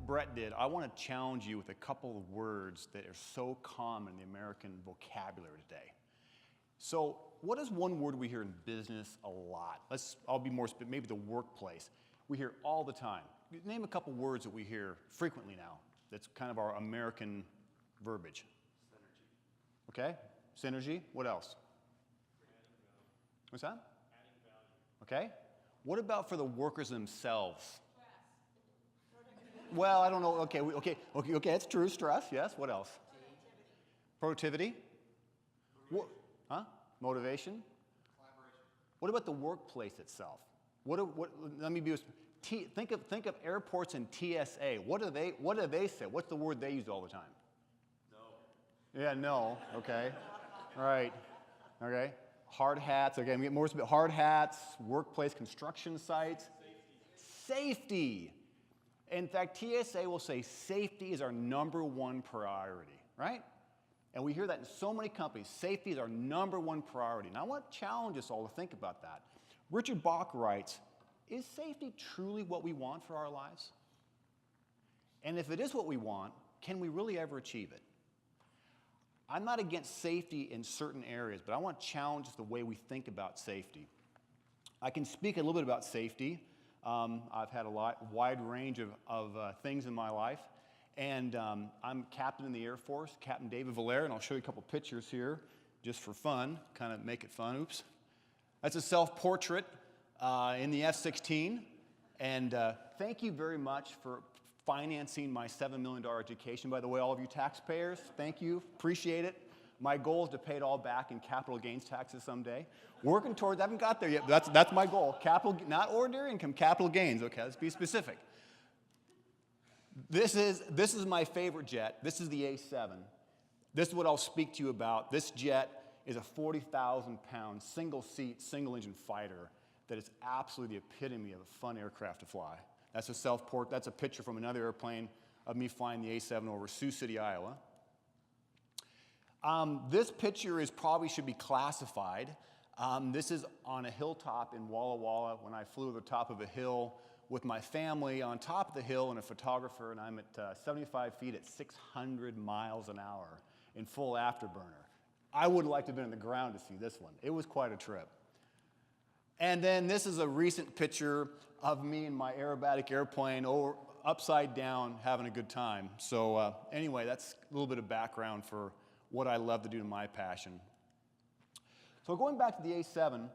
Brett did, I want to challenge you with a couple of words that are so common in the American vocabulary today. So what is one word we hear in business a lot? I'll be more specific, maybe the workplace. We hear all the time. Name a couple words that we hear frequently now. That's kind of our American verbiage. Synergy. Okay, synergy. What else? What's that? Adding value. Okay. What about for the workers themselves? Stress. Well, I don't know. Okay, that's true. Stress, yes. What else? Productivity. What? Huh? Motivation. Collaboration. What about the workplace itself? Let me be. Think of airports and TSA. What do they say? What's the word they use all the time? No. Yeah, no. Okay. All right. Okay. Hard hats. Okay, we get more specific. Hard hats. Workplace construction sites. Safety. In fact, TSA will say safety is our #1 priority. Right? And we hear that in so many companies. Safety is our #1 priority. And I want to challenge us all to think about that. Richard Bach writes, is safety truly what we want for our lives? And if it is what we want, can we really ever achieve it? I'm not against safety in certain areas, but I want to challenge the way we think about safety. I can speak a little bit about safety. I've had a wide range of things in my life. And I'm captain in the Air Force, Captain David Valera, and I'll show you a couple pictures here just for fun, kind of make it fun. Oops. That's a self-portrait in the F-16. And thank you very much for financing my $7 million education. By the way, all of you taxpayers, thank you. Appreciate it. My goal is to pay it all back in capital gains taxes someday. Working towards, I haven't got there yet, but that's my goal. Capital, not ordinary income, capital gains. Okay, let's be specific. This is my favorite jet. This is the A7. This is what I'll speak to you about. This jet is a 40,000-pound, single-seat, single-engine fighter that is absolutely the epitome of a fun aircraft to fly. That's a self-port. That's a picture from another airplane of me flying the A7 over Sioux City, Iowa. This picture probably should be classified. This is on a hilltop in Walla Walla when I flew to the top of a hill with my family on top of the hill and a photographer, and I'm at 75 feet at 600 miles an hour in full afterburner. I would like to have been on the ground to see this one. It was quite a trip. And then this is a recent picture of me in my aerobatic airplane upside down having a good time. So anyway, that's a little bit of background for what I love to do to my passion. So going back to the A7,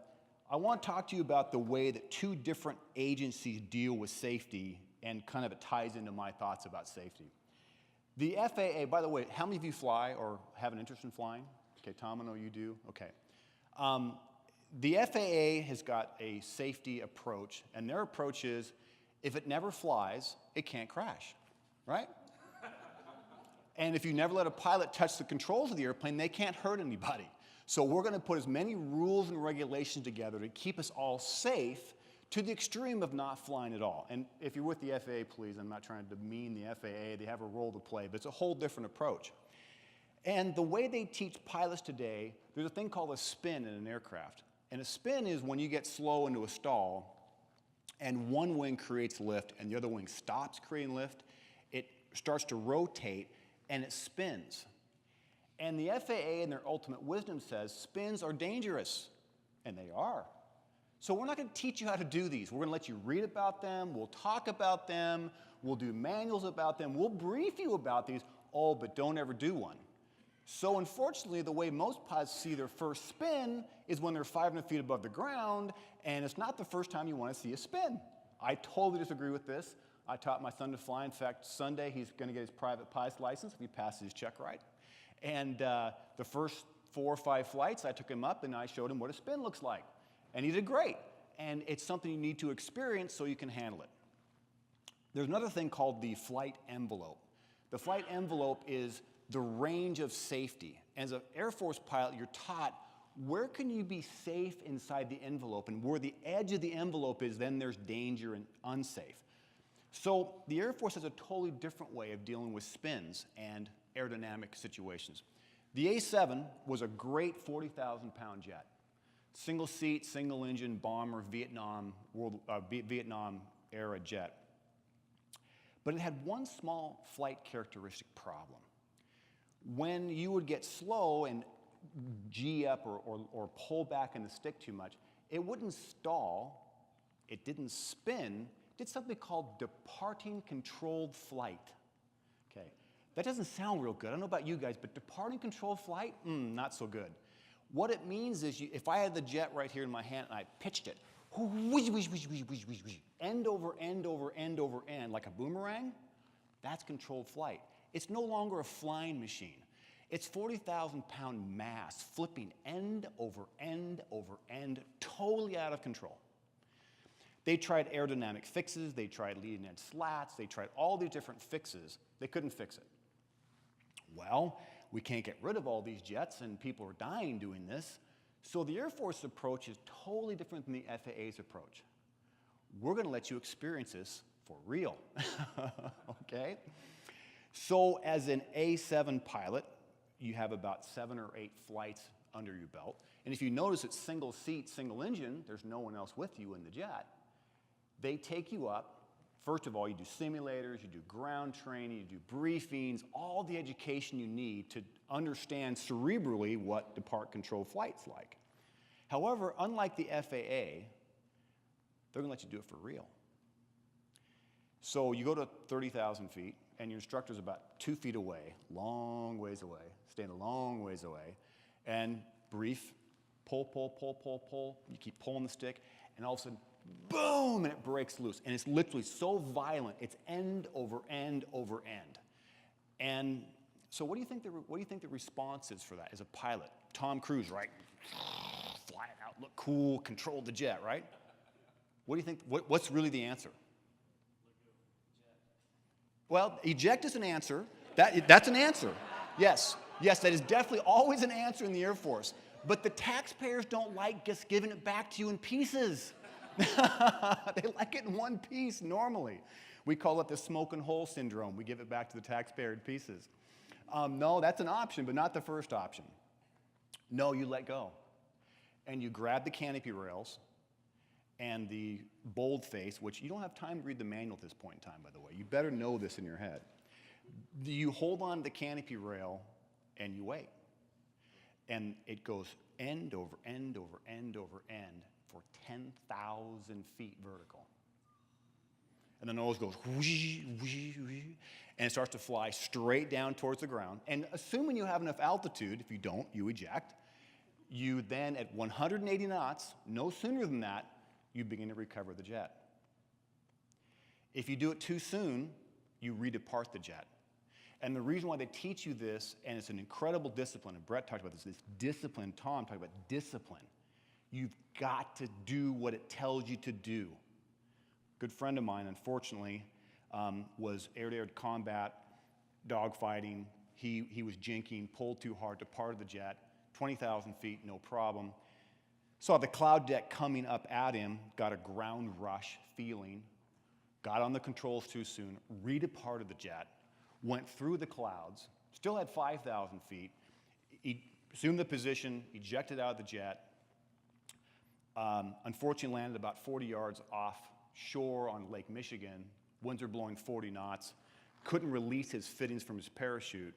I want to talk to you about the way that two different agencies deal with safety, and kind of it ties into my thoughts about safety. The FAA, by the way, how many of you fly or have an interest in flying? Okay, Tom, I know you do. Okay. The FAA has got a safety approach, and their approach is if it never flies, it can't crash, right? And if you never let a pilot touch the controls of the airplane, they can't hurt anybody. So we're going to put as many rules and regulations together to keep us all safe to the extreme of not flying at all. And if you're with the FAA, please, I'm not trying to demean the FAA. They have a role to play, but it's a whole different approach. And the way they teach pilots today, there's a thing called a spin in an aircraft. And a spin is when you get slow into a stall and one wing creates lift and the other wing stops creating lift, it starts to rotate and it spins. And the FAA in their ultimate wisdom says spins are dangerous, and they are. So we're not going to teach you how to do these. We're going to let you read about them, we'll talk about them, we'll do manuals about them, we'll brief you about these, but don't ever do one. So unfortunately, the way most pilots see their first spin is when they're 500 feet above the ground, and it's not the first time you want to see a spin. I totally disagree with this. I taught my son to fly. In fact, Sunday he's going to get his private pilot's license if he passes his check right. And the first 4 or 5 flights, I took him up and I showed him what a spin looks like. And he did great. And it's something you need to experience so you can handle it. There's another thing called the flight envelope. The flight envelope is the range of safety. As an Air Force pilot, you're taught where can you be safe inside the envelope, and where the edge of the envelope is, then there's danger and unsafe. So the Air Force has a totally different way of dealing with spins and aerodynamic situations. The A7 was a great 40,000-pound jet. Single seat, single engine bomber, Vietnam era jet. But it had one small flight characteristic problem. When you would get slow and G up or pull back in the stick too much, it wouldn't stall, it didn't spin, it did something called departing controlled flight. Okay, that doesn't sound real good. I don't know about you guys, but departing controlled flight, not so good. What it means is if I had the jet right here in my hand and I pitched it, end over end over end over end, like a boomerang, that's controlled flight. It's no longer a flying machine. It's 40,000-pound mass flipping end over end over end, totally out of control. They tried aerodynamic fixes, they tried leading edge slats, they tried all these different fixes. They couldn't fix it. Well, we can't get rid of all these jets and people are dying doing this. So the Air Force approach is totally different than the FAA's approach. We're going to let you experience this for real, okay? So as an A7 pilot, you have about 7 or 8 flights under your belt. And if you notice it's single seat, single engine, there's no one else with you in the jet. They take you up. First of all, you do simulators, you do ground training, you do briefings, all the education you need to understand cerebrally what depart control flight's like. However, unlike the FAA, they're going to let you do it for real. So you go to 30,000 feet, and your instructor's about 2 feet away, long ways away, staying a long ways away, and brief, pull, pull, pull, pull, pull. You keep pulling the stick, and all of a sudden, boom, and it breaks loose. And it's literally so violent, it's end over end over end. And so what do you think the response is for that as a pilot? Tom Cruise, right? Fly it out, look cool, control the jet, right? What do you think, what's really the answer? Well, eject is an answer. That's an answer. Yes, that is definitely always an answer in the Air Force. But the taxpayers don't like just giving it back to you in pieces. They like it in one piece normally. We call it the smoke and hole syndrome. We give it back to the taxpayer in pieces. No, that's an option, but not the first option. No, you let go. And you grab the canopy rails and the bold face, which you don't have time to read the manual at this point in time, by the way. You better know this in your head. You hold on to the canopy rail and you wait. And it goes end over end over end over end for 10,000 feet vertical. And the nose goes whoosh, whoosh, whoosh, and it starts to fly straight down towards the ground. And assuming you have enough altitude, if you don't, you eject. You then, at 180 knots, no sooner than that, you begin to recover the jet. If you do it too soon, you redepart the jet. And the reason why they teach you this, and it's an incredible discipline, and Brett talked about this discipline, Tom talked about discipline. You've got to do what it tells you to do. A good friend of mine, unfortunately, was air-to-air combat, dogfighting. He was jinking, pulled too hard, departed the jet, 20,000 feet, no problem. Saw the cloud deck coming up at him, got a ground rush feeling, got on the controls too soon, redeparted the jet, went through the clouds, still had 5,000 feet, assumed the position, ejected out of the jet, unfortunately landed about 40 yards offshore on Lake Michigan, winds are blowing 40 knots, couldn't release his fittings from his parachute,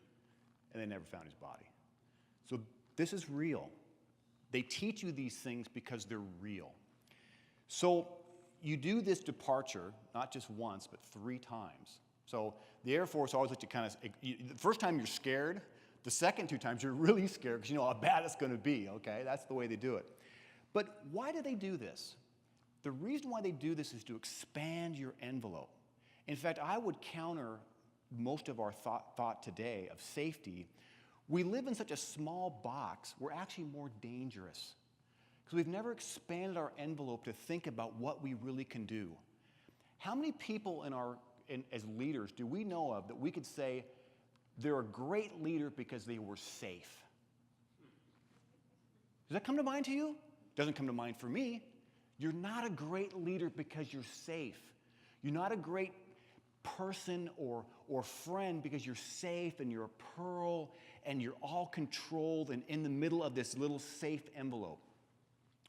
and they never found his body. So this is real. They teach you these things because they're real. So you do this departure, not just once, but 3 times. So the Air Force always lets you kind of, the first time you're scared, the second 2 times you're really scared because you know how bad it's going to be, okay? That's the way they do it. But why do they do this? The reason why they do this is to expand your envelope. In fact, I would counter most of our thought today of safety. We live in such a small box, we're actually more dangerous because we've never expanded our envelope to think about what we really can do. How many people as leaders do we know of that we could say they're a great leader because they were safe? Does that come to mind to you? Doesn't come to mind for me. You're not a great leader because you're safe. You're not a great person or friend because you're safe and you're a pearl and you're all controlled and in the middle of this little safe envelope.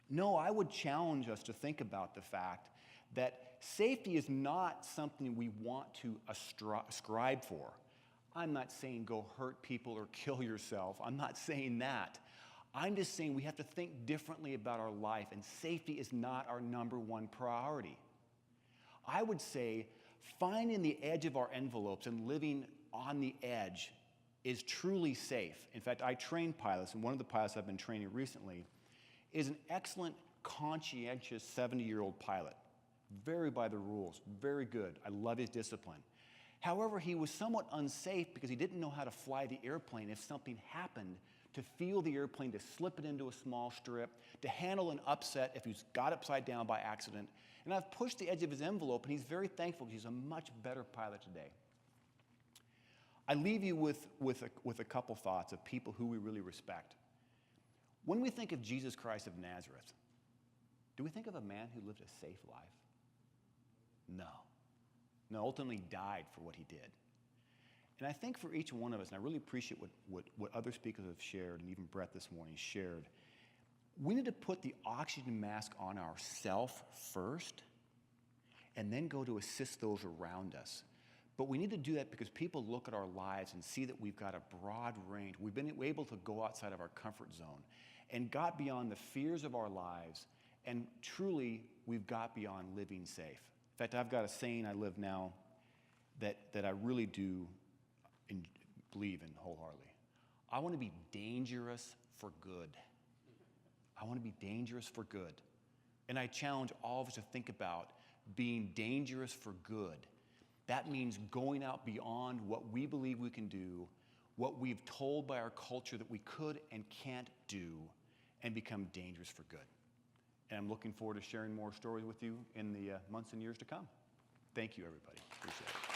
No, I would challenge us to think about the fact that safety is not something we want to strive for. I'm not saying go hurt people or kill yourself. I'm not saying that. I'm just saying we have to think differently about our life, and safety is not our number one priority. I would say finding the edge of our envelopes and living on the edge is truly safe. In fact, I train pilots, and one of the pilots I've been training recently is an excellent, conscientious 70-year-old pilot. Very by the rules, very good. I love his discipline. However, he was somewhat unsafe because he didn't know how to fly the airplane if something happened, to feel the airplane, to slip it into a small strip, to handle an upset if he got upside down by accident. And I've pushed the edge of his envelope, and he's very thankful because he's a much better pilot today. I leave you with a couple thoughts of people who we really respect. When we think of Jesus Christ of Nazareth, do we think of a man who lived a safe life? No. No, ultimately died for what he did. And I think for each one of us, and I really appreciate what other speakers have shared, and even Brett this morning shared, we need to put the oxygen mask on ourselves first, and then go to assist those around us. But we need to do that because people look at our lives and see that we've got a broad range. We've been able to go outside of our comfort zone and got beyond the fears of our lives, and truly, we've got beyond living safe. In fact, I've got a saying I live now that I really do believe in wholeheartedly. I want to be dangerous for good. I want to be dangerous for good. And I challenge all of us to think about being dangerous for good. That means going out beyond what we believe we can do, what we've told by our culture that we could and can't do, and become dangerous for good. And I'm looking forward to sharing more stories with you in the months and years to come. Thank you, everybody. Appreciate it.